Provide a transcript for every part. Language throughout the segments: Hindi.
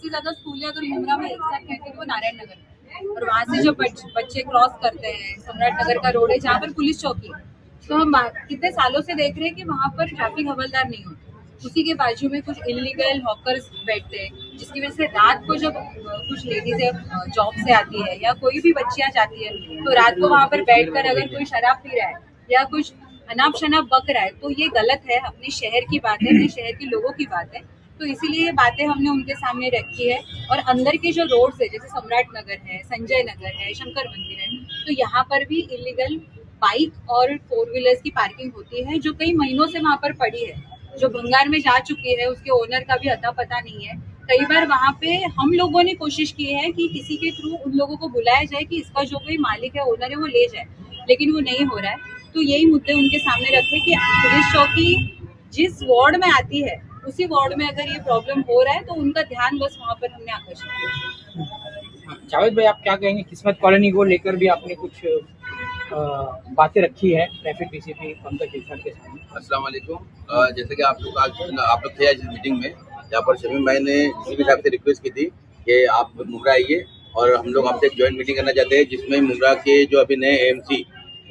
सबसे ज्यादा स्कूलें अगर मुमरा में एक साथ रहती है वो नारायण नगर में, और वहाँ से जो बच्चे क्रॉस करते हैं सम्राट नगर का रोड है जहाँ पर पुलिस चौकी है, तो हम कितने सालों से देख रहे हैं कि वहाँ पर ट्रैफिक हवलदार नहीं होते। उसी के बाजू में कुछ इलीगल हॉकर्स बैठते हैं, जिसकी वजह से रात को जब कुछ लेडीज जॉब से आती है या कोई भी बच्चियां जाती है तो रात को वहाँ पर बैठकर अगर कोई शराब पी रहा है या कुछ अनाप शनाप बक रहा है तो ये गलत है। अपने शहर की बात है, अपने शहर के लोगों की बात है, तो इसीलिए ये बातें हमने उनके सामने रखी है। और अंदर के जो रोड्स है जैसे सम्राट नगर है, संजय नगर है, शंकर मंदिर है, तो यहाँ पर भी इलीगल बाइक और 4 व्हीलर्स की पार्किंग होती है जो कई महीनों से वहाँ पर पड़ी है, जो भंगार में जा चुकी है, उसके ओनर का भी अता पता नहीं है। कई बार वहाँ पे हम लोगों ने कोशिश की है कि किसी के थ्रू उन लोगों को बुलाया जाए कि इसका जो कोई मालिक है, ओनर है, वो ले जाए, लेकिन वो नहीं हो रहा है। तो यही मुद्दे उनके सामने रखे कि पुलिस चौकी जिस वार्ड में आती है उसी वार्ड में अगर ये प्रॉब्लम हो रहा है तो उनका ध्यान बस वहाँ पर हमने आकर्षित किया। जावेद भाई, आप क्या कहेंगे? किस्मत कॉलोनी को लेकर भी आपने कुछ बातें रखी है ट्रैफिक डीसीपी पंकज मिश्रा के सामने। अस्सलाम वालेकुम। जैसे कि आप लोग थे आज इस मीटिंग में, जहाँ पर शमीम भाई ने डीसीपी साहब से रिक्वेस्ट की थी कि आप मुमरा आइए और हम लोग आपसे एक ज्वाइंट मीटिंग करना चाहते हैं, जिसमें मुमरा के जो अभी नए एएमसी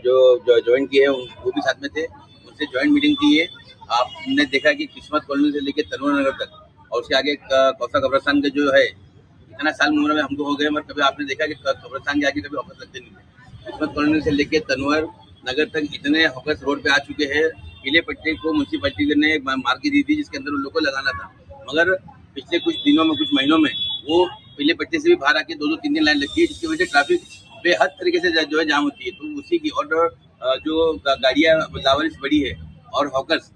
जो ज्वाइन किए हैं वो भी साथ में थे, उनसे ज्वाइंट मीटिंग की है। आपने देखा कि किस्मत कॉलोनी से लेकर तनवर नगर तक और उसके आगे कौसा कब्रस्तान का जो है, इतना साल मुमरा में हमको हो गए मगर कभी आपने देखा कि कब्रस्तान के आगे कभी ऑफिस लगते नहीं थे। किस्मत कॉलोनी से लेकर तनवर नगर तक इतने हॉकर्स रोड पे आ चुके हैं। किले पट्टी को म्यूनसिपैलिटी ने मार्केट दी थी जिसके अंदर उन लोग को लगाना था, मगर पिछले कुछ दिनों में, कुछ महीनों में वो पीले पट्टी से भी बाहर आके 2-2, 3-3 लाइन लगती है, जिसकी वजह से ट्रैफिक बेहद तरीके से जो है जाम होती है। तो उसी की और जो गाड़ियाँ लावारिस बड़ी है और हॉकर्स,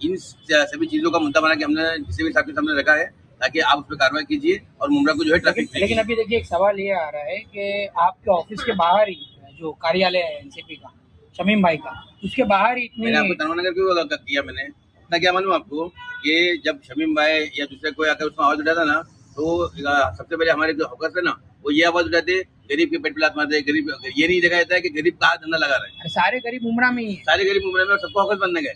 इन सभी चीज़ों का मुद्दा बना के हमने डीसीपी साहब के सामने रखा है ताकि आप उस पर कार्रवाई कीजिए और मुमरा को जो है ट्रैफिक। लेकिन अभी देखिए, एक सवाल ये आ रहा है कि आपके ऑफिस के बाहर ही जो कार्यालय है एनसीपी का, शमीम भाई का, उसके बाहर ही इतनी। मैंने आपको तनवर नगर क्यों किया? मैंने इतना क्या मालूम आपको कि जब शमीम भाई या दूसरे कोई आकर उसमें आवाज उठाता ना, तो सबसे पहले हमारे जो हॉकर्स है ना, वो ये आवाज उठाते, गरीब के पेट पे लात मारते। गरीब ये नहीं देखा जाता है कि गरीब कहाँ धंधा लगा रहा है। सारे गरीब मुमरा में ही है, सारे गरीब मुमरा में, और सबको हॉकर्स बनने गए।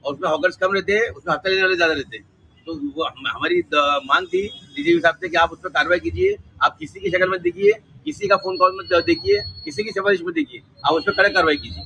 और उसमें हॉकर्स कम रहते हैं, उसमें हफ्ता लेने वाले ज्यादा रहते हैं। तो वो हमारी मांग थी डीजीपी साहब से कि आप उस पर कार्रवाई कीजिए। आप किसी की शक्ल मत देखिए, किसी का फोन कॉल मत देखिए, किसी की सिफारिश मत देखिए, आप उस पर कड़क कार्रवाई कीजिए।